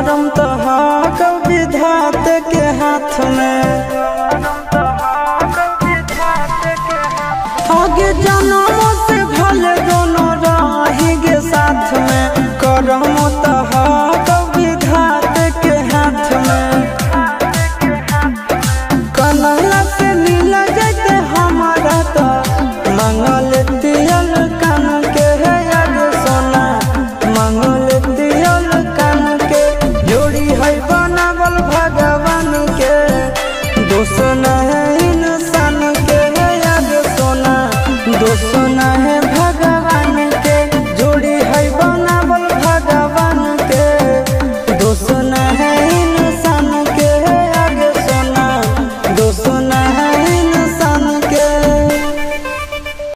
करम तो विधात के हाथ में आगे जन्म से भले दोनों रहेंगे साथ में करम तो विधात के हाथ में कन्हैया से मिल जाते हमारा तो मंगल दियल कान के है याद सोना मंगल दियल कान के जोड़ी है बनावल भगवान के दोष न है इंसान के है याद सोना दोष न है